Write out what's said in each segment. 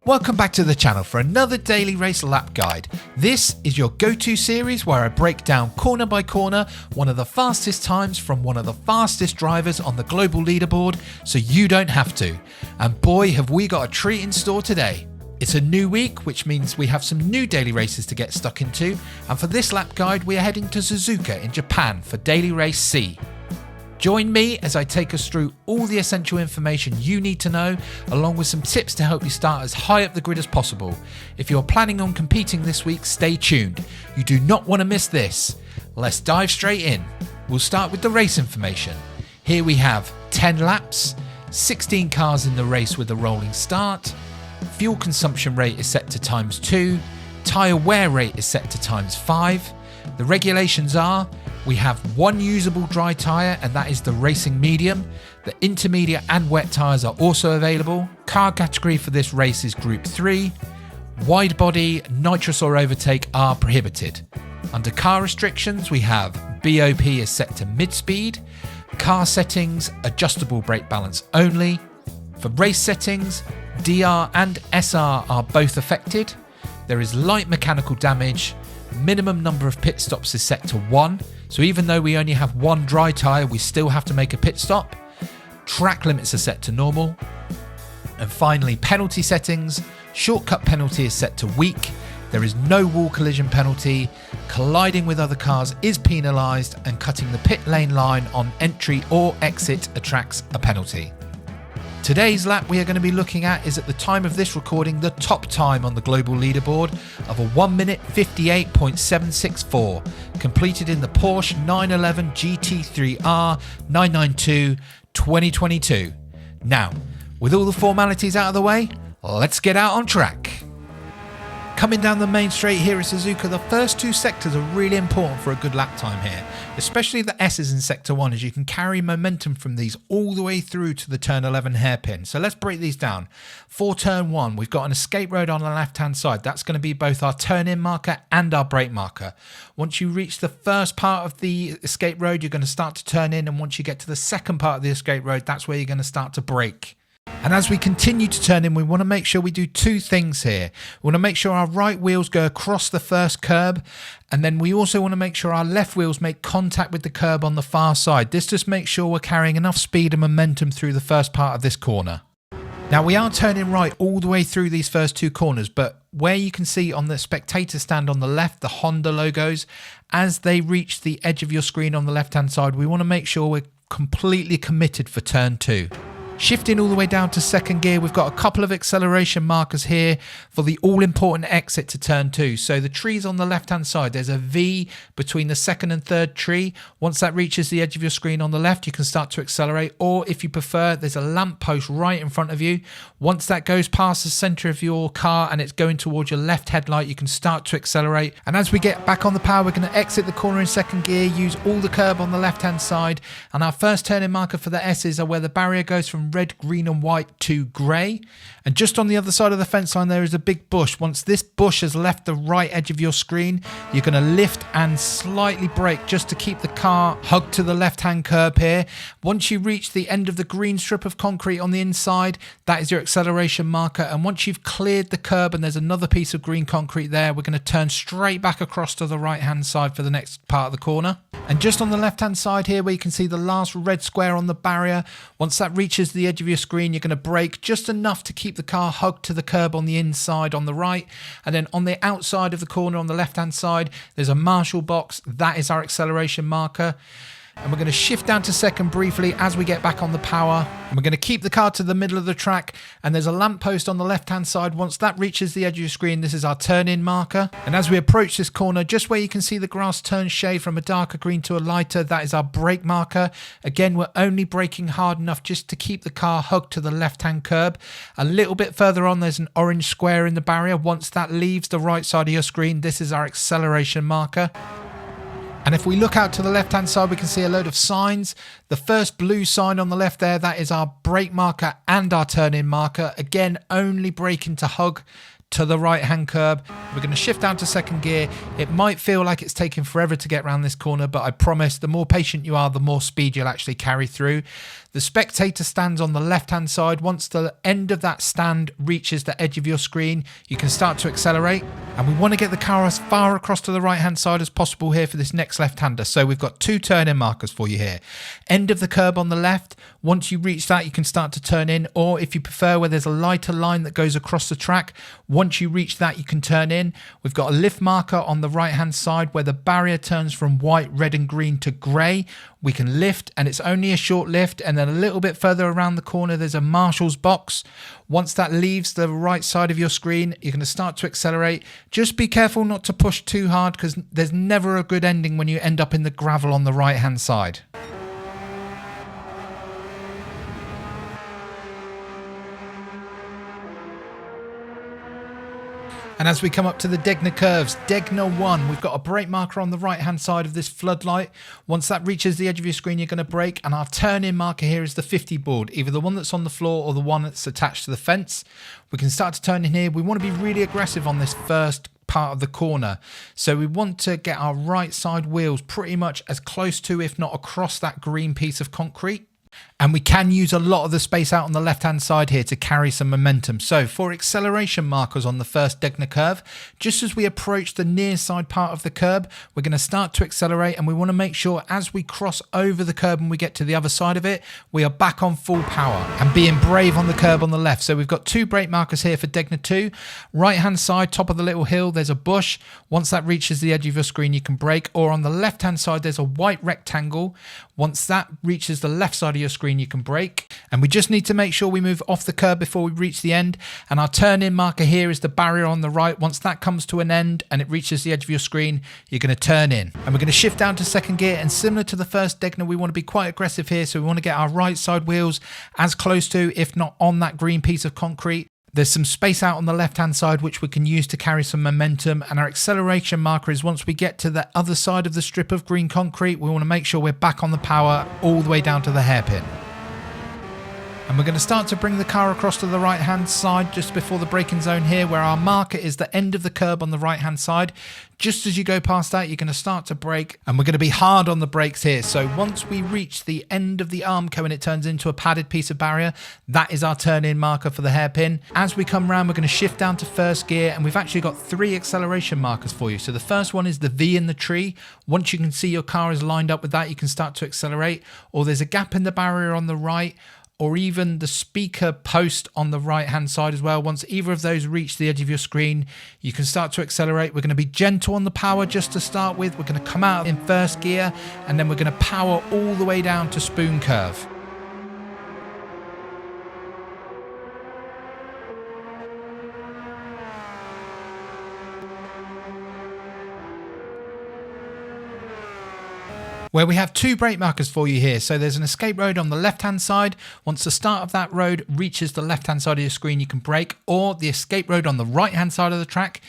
Welcome back to the channel for another daily race lap guide. This is your go-to series where I break down corner by corner one of the fastest times from one of the fastest drivers on the global leaderboard, so you don't have to. And boy, have we got a treat in store today. It's a new week, which means we have some new daily races to get stuck into, and for this lap guide we are heading to Suzuka in Japan for daily race C. Join me as I take us through all the essential information you need to know, along with some tips to help you start as high up the grid as possible. If you're planning on competing this week, stay tuned. You do not want to miss this. Let's dive straight in. We'll start with the race information. Here we have 10 laps, 16 cars in the race with a rolling start, fuel consumption rate is set to ×2, tyre wear rate is set to ×5. The regulations are: we have one usable dry tyre, and that is the racing medium. The intermediate and wet tyres are also available. Car category for this race is Group 3. Wide body, nitrous or overtake are prohibited. Under car restrictions, we have BOP is set to mid-speed. Car settings, adjustable brake balance only. For race settings, DR and SR are both affected. There is light mechanical damage. Minimum number of pit stops is set to 1. So even though we only have one dry tyre, we still have to make a pit stop. Track limits are set to normal. And finally, penalty settings. Shortcut penalty is set to weak. There is no wall collision penalty. Colliding with other cars is penalised, and cutting the pit lane line on entry or exit attracts a penalty. Today's lap we are going to be looking at is, at the time of this recording, the top time on the global leaderboard of a 1 minute 58.764, completed in the Porsche 911 GT3R 992 2022. Now, with all the formalities out of the way, let's get out on track. Coming down the main straight here at Suzuka, the first two sectors are really important for a good lap time here, especially the S's in Sector 1, as you can carry momentum from these all the way through to the Turn 11 hairpin. So let's break these down. For Turn 1, we've got an escape road on the left-hand side. That's going to be both our turn-in marker and our brake marker. Once you reach the first part of the escape road, you're going to start to turn in, and once you get to the second part of the escape road, that's where you're going to start to brake. And as we continue to turn in, we want to make sure we do two things here. We want to make sure our right wheels go across the first curb, and then we also want to make sure our left wheels make contact with the curb on the far side. This just makes sure we're carrying enough speed and momentum through the first part of this corner. Now, we are turning right all the way through these first two corners, but where you can see on the spectator stand on the left, the Honda logos, as they reach the edge of your screen on the left-hand side, we want to make sure we're completely committed for Turn 2. Shifting all the way down to second gear, we've got a couple of acceleration markers here for the all-important exit to Turn 2. So the trees on the left-hand side, there's a V between the second and third tree. Once that reaches the edge of your screen on the left, you can start to accelerate, or if you prefer, there's a lamp post right in front of you. Once that goes past the centre of your car and it's going towards your left headlight, you can start to accelerate. And as we get back on the power, we're going to exit the corner in second gear, use all the curb on the left-hand side, and our first turning marker for the S's are where the barrier goes from red, green and white to grey. And just on the other side of the fence line there is a big bush. Once this bush has left the right edge of your screen, you're going to lift and slightly brake just to keep the car hugged to the left hand curb here. Once you reach the end of the green strip of concrete on the inside, that is your acceleration marker. And once you've cleared the curb and there's another piece of green concrete there, we're going to turn straight back across to the right hand side for the next part of the corner. And just on the left hand side here, where you can see the last red square on the barrier, once that reaches the edge of your screen, you're going to brake just enough to keep the car hugged to the curb on the inside on the right. And then on the outside of the corner on the left hand side, there's a marshal box. That is our acceleration marker. And we're going to shift down to second briefly as we get back on the power, and we're going to keep the car to the middle of the track, and there's a lamppost on the left hand side. Once that reaches the edge of your screen, this is our turn in marker. And as we approach this corner, just where you can see the grass turn shade from a darker green to a lighter, that is our brake marker. Again, we're only braking hard enough just to keep the car hugged to the left hand curb. A little bit further on, there's an orange square in the barrier. Once that leaves the right side of your screen, this is our acceleration marker. And if we look out to the left-hand side, we can see a load of signs. The first blue sign on the left there, that is our brake marker and our turn-in marker. Again, only braking to hug to the right hand curb. We're going to shift down to second gear. It might feel like it's taking forever to get around this corner, but I promise the more patient you are, the more speed you'll actually carry through. The spectator stands on the left hand side. Once the end of that stand reaches the edge of your screen, you can start to accelerate. And we want to get the car as far across to the right hand side as possible here for this next left hander. So we've got 2 turn-in markers for you here. End of the curb on the left. Once you reach that, you can start to turn in, or if you prefer, where there's a lighter line that goes across the track, once you reach that, you can turn in. We've got a lift marker on the right hand side where the barrier turns from white, red and green to grey. We can lift, and it's only a short lift, and then a little bit further around the corner there's a marshal's box. Once that leaves the right side of your screen, you're going to start to accelerate. Just be careful not to push too hard, because there's never a good ending when you end up in the gravel on the right hand side. And as we come up to the Degner curves, Degner 1, we've got a brake marker on the right hand side of this floodlight. Once that reaches the edge of your screen, you're going to brake, and our turn-in marker here is the 50 board, either the one that's on the floor or the one that's attached to the fence. We can start to turn in here. We want to be really aggressive on this first part of the corner, so we want to get our right side wheels pretty much as close to, if not across, that green piece of concrete. And we can use a lot of the space out on the left hand side here to carry some momentum. So for acceleration markers on the first Degner curve, just as we approach the near side part of the curb, we're going to start to accelerate, and we want to make sure as we cross over the curb and we get to the other side of it, we are back on full power and being brave on the curb on the left. So we've got 2 brake markers here for Degner 2. Right hand side, top of the little hill, there's a bush. Once that reaches the edge of your screen, you can brake. Or on the left hand side, there's a white rectangle. Once that reaches the left side of your screen, you can brake. And we just need to make sure we move off the curb before we reach the end. And our turn-in marker here is the barrier on the right. Once that comes to an end and it reaches the edge of your screen, you're going to turn in. And we're going to shift down to second gear. And similar to the first Degner, we want to be quite aggressive here. So we want to get our right side wheels as close to, if not on, that green piece of concrete. There's some space out on the left hand side which we can use to carry some momentum, and our acceleration marker is once we get to the other side of the strip of green concrete, we want to make sure we're back on the power all the way down to the hairpin. And we're going to start to bring the car across to the right hand side just before the braking zone here, where our marker is the end of the curb on the right hand side. Just as you go past that, you're going to start to brake, and we're going to be hard on the brakes here. So once we reach the end of the Armco and it turns into a padded piece of barrier, that is our turn-in marker for the hairpin. As we come round, we're going to shift down to first gear, and we've actually got 3 acceleration markers for you. So the first one is the V in the tree. Once you can see your car is lined up with that, you can start to accelerate. Or there's a gap in the barrier on the right, or even the speaker post on the right hand side as well. Once either of those reach the edge of your screen, you can start to accelerate. We're going to be gentle on the power just to start with. We're going to come out in first gear, and then we're going to power all the way down to spoon curve. Where we have 2 brake markers for you here. So there's an escape road on the left hand side. Once the start of that road reaches the left hand side of your screen, you can brake. Or the escape road on the right hand side of the track.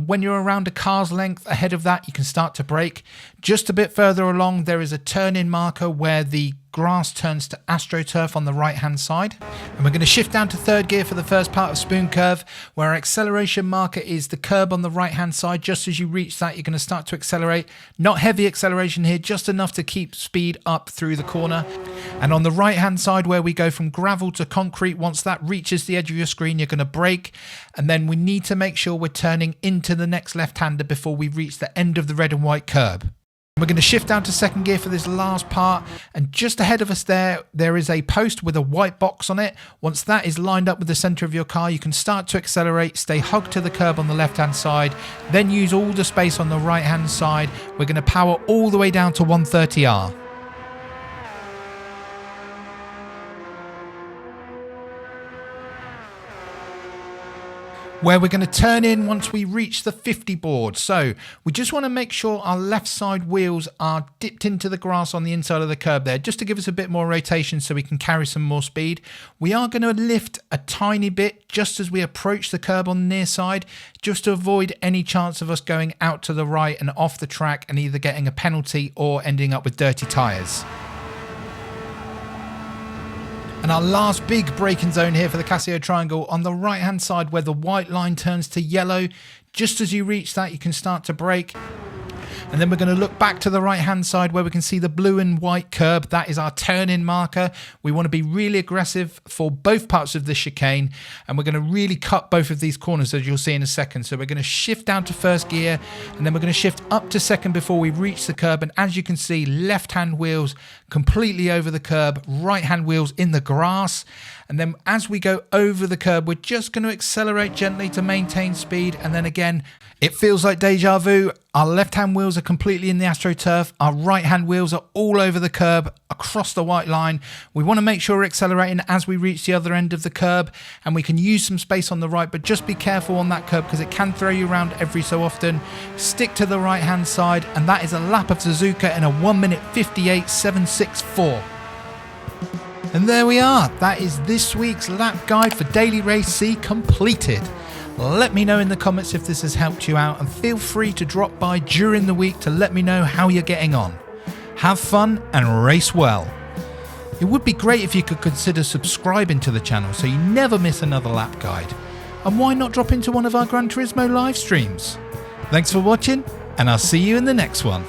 When you're around a car's length ahead of that, you can start to brake. Just a bit further along, there is a turn-in marker where the grass turns to AstroTurf on the right hand side. And we're going to shift down to third gear for the first part of spoon curve, where our acceleration marker is the curb on the right hand side. Just as you reach that, you're going to start to accelerate. Not heavy acceleration here, just enough to keep speed up through the corner. And on the right hand side, where we go from gravel to concrete, once that reaches the edge of your screen, you're going to brake. And then we need to make sure we're turning into the next left-hander before we reach the end of the red and white curb. We're going to shift down to second gear for this last part, and just ahead of us there is a post with a white box on it. Once that is lined up with the center of your car, you can start to accelerate, stay hugged to the curb on the left hand side, then use all the space on the right hand side. We're going to power all the way down to 130R. Where we're going to turn in once we reach the 50 board. So we just want to make sure our left side wheels are dipped into the grass on the inside of the curb there, just to give us a bit more rotation so we can carry some more speed. We are going to lift a tiny bit just as we approach the curb on the near side, just to avoid any chance of us going out to the right and off the track and either getting a penalty or ending up with dirty tyres. And our last big braking zone here for the Casio Triangle on the right hand side where the white line turns to yellow. Just as you reach that, you can start to brake. And then we're going to look back to the right hand side where we can see the blue and white curb. That is our turn-in marker. We want to be really aggressive for both parts of the chicane, and we're going to really cut both of these corners, as you'll see in a second. So we're going to shift down to first gear, and then we're going to shift up to second before we reach the curb. And as you can see, left-hand wheels completely over the curb, right-hand wheels in the grass. And then as we go over the curb, we're just going to accelerate gently to maintain speed. And then again, it feels like deja vu. Our left-hand wheels are completely in the AstroTurf. Our right-hand wheels are all over the curb, across the white line. We want to make sure we're accelerating as we reach the other end of the curb. And we can use some space on the right, but just be careful on that curb because it can throw you around every so often. Stick to the right-hand side. And that is a lap of Suzuka in a 1:58.764. And there we are. That is this week's lap guide for Daily Race C completed. Let me know in the comments if this has helped you out, and feel free to drop by during the week to let me know how you're getting on. Have fun and race well. It would be great if you could consider subscribing to the channel so you never miss another lap guide. And why not drop into one of our Gran Turismo live streams? Thanks for watching, and I'll see you in the next one.